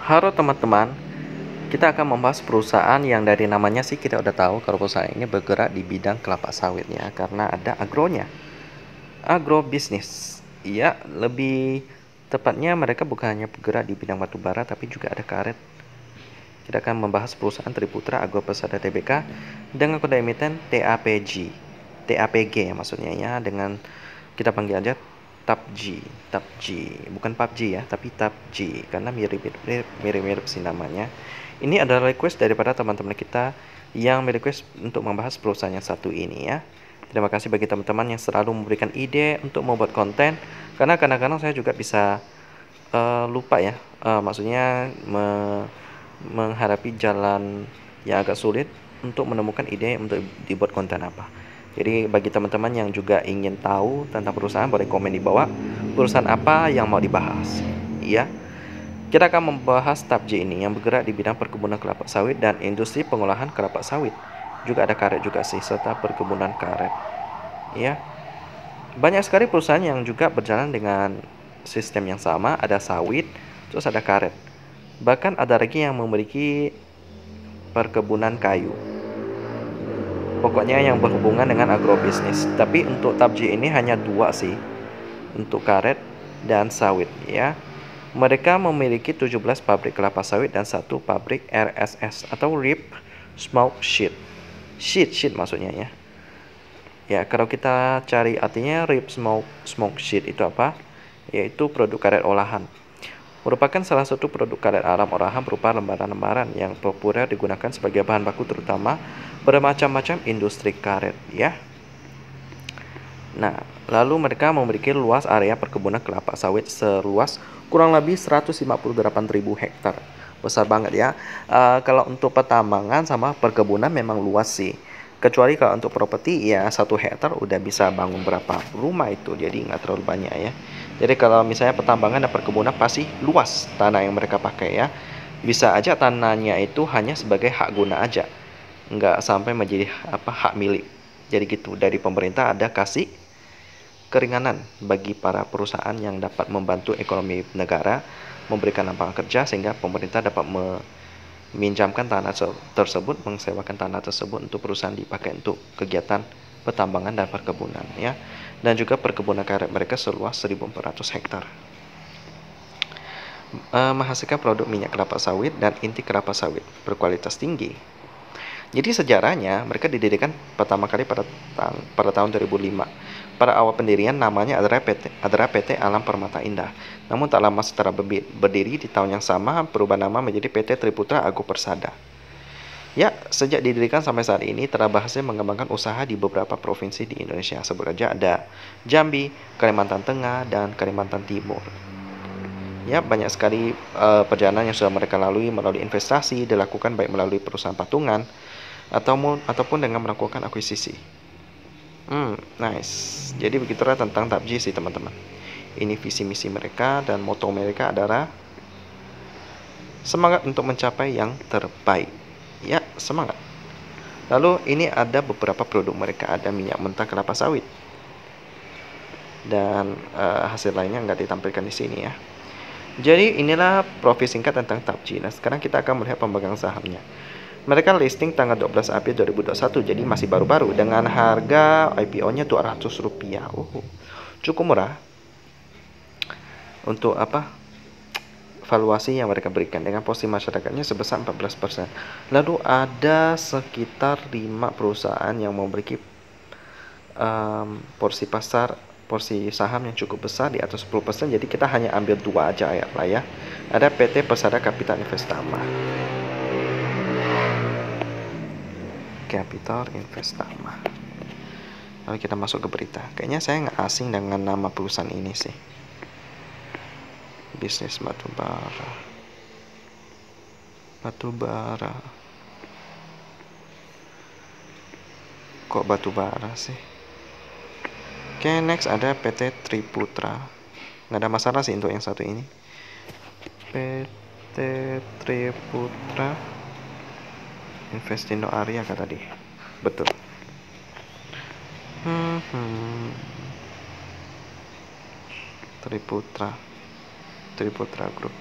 Halo teman-teman, kita akan membahas perusahaan yang dari namanya sih kita udah tahu kalau perusahaan ini bergerak di bidang kelapa sawit ya, karena ada agronya. Agrobisnis. Ya, lebih tepatnya mereka bukan hanya bergerak di bidang batu bara tapi juga ada karet. Kita akan membahas perusahaan Triputra Agro Persada Tbk dengan kode emiten TAPG. TAPG ya maksudnya ya, dengan kita panggil aja TAPG, bukan PUBG ya, tapi TAPG karena mirip-mirip sih namanya. Ini adalah request daripada teman-teman kita yang request untuk membahas perusahaan yang satu ini ya. Terima kasih bagi teman-teman yang selalu memberikan ide untuk membuat konten, karena kadang-kadang saya juga bisa lupa ya, maksudnya menghadapi jalan yang agak sulit untuk menemukan ide untuk dibuat konten apa. Jadi bagi teman-teman yang juga ingin tahu tentang perusahaan, boleh komen di bawah perusahaan apa yang mau dibahas. Ya, kita akan membahas TAPJ ini yang bergerak di bidang perkebunan kelapa sawit dan industri pengolahan kelapa sawit. Juga ada karet juga sih, serta perkebunan karet. Ya, banyak sekali perusahaan yang juga berjalan dengan sistem yang sama, ada sawit, terus ada karet. Bahkan ada lagi yang memiliki perkebunan kayu. Pokoknya yang berhubungan dengan agrobisnis. Tapi untuk TAPJ ini hanya dua sih, untuk karet dan sawit ya. Mereka memiliki 17 pabrik kelapa sawit dan satu pabrik RSS atau Rib Smoke Sheet. Sheet maksudnya ya. Ya, kalau kita cari artinya Rib Smoke Sheet itu apa? Yaitu produk karet olahan. Merupakan salah satu produk karet alam olahan berupa lembaran-lembaran yang populer digunakan sebagai bahan baku terutama bermacam-macam industri karet ya. Nah, lalu mereka memiliki luas area perkebunan kelapa sawit seluas kurang lebih 158.000 hektar. Besar banget ya. Kalau untuk pertambangan sama perkebunan memang luas sih. Kecuali kalau untuk properti ya 1 hektar udah bisa bangun berapa rumah itu, jadi nggak terlalu banyak ya. Jadi kalau misalnya pertambangan dan perkebunan pasti luas tanah yang mereka pakai ya. Bisa aja tanahnya itu hanya sebagai hak guna aja, nggak sampai menjadi hak milik. Jadi gitu, dari pemerintah ada kasih keringanan bagi para perusahaan yang dapat membantu ekonomi negara, memberikan lapangan kerja sehingga pemerintah dapat meminjamkan tanah tersebut, mensewakan tanah tersebut untuk perusahaan dipakai untuk kegiatan pertambangan dan perkebunan ya. Dan juga perkebunan karet mereka seluas 1.400 hektar. Menghasilkan produk minyak kelapa sawit dan inti kelapa sawit berkualitas tinggi. Jadi sejarahnya mereka didirikan pertama kali pada tahun 2005. Pada awal pendirian namanya adalah PT Alam Permata Indah. Namun tak lama setelah berdiri di tahun yang sama berubah nama menjadi PT Triputra Agro Persada. Ya, sejak didirikan sampai saat ini telah berhasil mengembangkan usaha di beberapa provinsi di Indonesia. Sebut saja ada Jambi, Kalimantan Tengah, dan Kalimantan Timur. Ya, banyak sekali perjalanan yang sudah mereka lalui melalui investasi dilakukan baik melalui perusahaan patungan ataupun dengan melakukan akuisisi. Nice. Jadi begitulah tentang TAPJ sih teman-teman. Ini visi misi mereka dan moto mereka adalah semangat untuk mencapai yang terbaik. Ya, semangat. Lalu ini ada beberapa produk mereka, ada minyak mentah kelapa sawit dan hasil lainnya nggak ditampilkan di sini ya. Jadi inilah profil singkat tentang TAPJ. Nah, sekarang kita akan melihat pemegang sahamnya. Mereka listing tanggal 12 April 2021, jadi masih baru-baru dengan harga IPO-nya Rp200. Cukup murah untuk valuasi yang mereka berikan dengan posisi masyarakatnya sebesar 14%. Lalu ada sekitar 5 perusahaan yang memiliki porsi saham yang cukup besar di atas 10%, jadi kita hanya ambil 2 aja lah ya. Ada PT Persada Capital Investama. Lalu kita masuk ke berita. Kayaknya saya nggak asing dengan nama perusahaan ini sih. Bisnis batubara. Kok batubara sih? Oke, next ada PT Triputra. Nggak ada masalah sih untuk yang satu ini. PT Triputra Investindo Arya kata tadi. Betul. Triputra Group.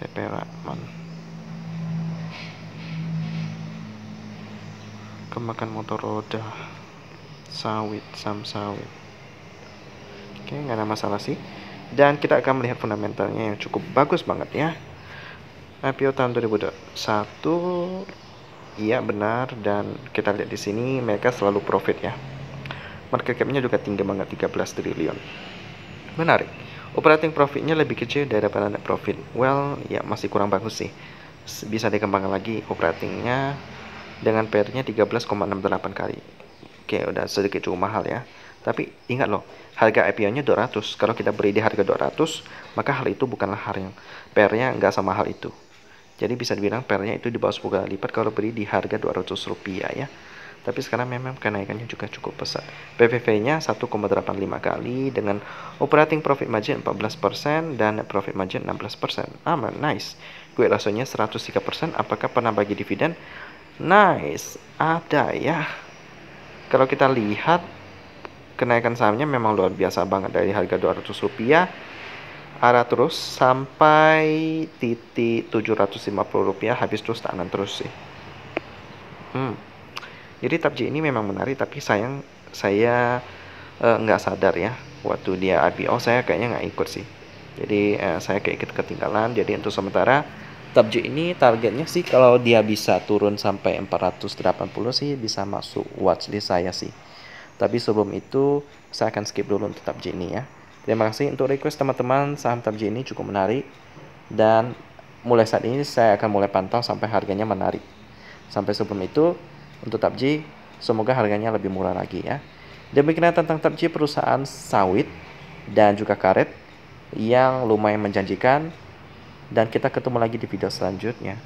Tempera kemakan motor roda, sawit, saham sawit. Oke, nggak ada masalah sih. Dan kita akan melihat fundamentalnya yang cukup bagus banget ya. IPO tahun 2021, iya benar, dan kita lihat di sini mereka selalu profit ya. Market cap-nya juga tinggi banget, 13 triliun. Menarik. Operating profit-nya lebih kecil daripada net profit. Well, ya masih kurang bagus sih. Bisa dikembangkan lagi operatingnya dengan PER-nya 13,68 kali. Oke, udah sedikit cukup mahal ya. Tapi ingat loh, harga IPO-nya 200. Kalau kita beri di harga 200, maka hal itu bukanlah hal yang PER-nya nggak sama hal itu. Jadi bisa dibilang PER-nya itu di bawah 10 kali lipat kalau beri di harga 200 rupiah ya. Tapi sekarang memang kenaikannya juga cukup besar. PVV-nya 1,85 kali dengan operating profit margin 14% dan net profit margin 16%. Aman, nice. Quick ratio-nya 103%. Apakah pernah bagi dividen? Nice, ada ya. Kalau kita lihat kenaikan sahamnya memang luar biasa banget dari harga 200 rupiah arah terus sampai titik 750 rupiah, habis terus stagnan terus sih. Jadi TAPJ ini memang menarik, tapi sayang saya nggak sadar ya waktu dia IPO, saya kayaknya nggak ikut sih. Jadi saya kayak ketinggalan. Jadi untuk sementara TAPJ ini targetnya sih kalau dia bisa turun sampai 480 sih bisa masuk watchlist saya sih. Tapi sebelum itu saya akan skip dulu untuk TAPJ ini ya. Terima kasih untuk request teman-teman, saham TAPJ ini cukup menarik dan mulai saat ini saya akan mulai pantau sampai harganya menarik. Sampai sebelum itu untuk TAPJ semoga harganya lebih murah lagi ya. Demikian tentang TAPJ, perusahaan sawit dan juga karet yang lumayan menjanjikan, dan kita ketemu lagi di video selanjutnya.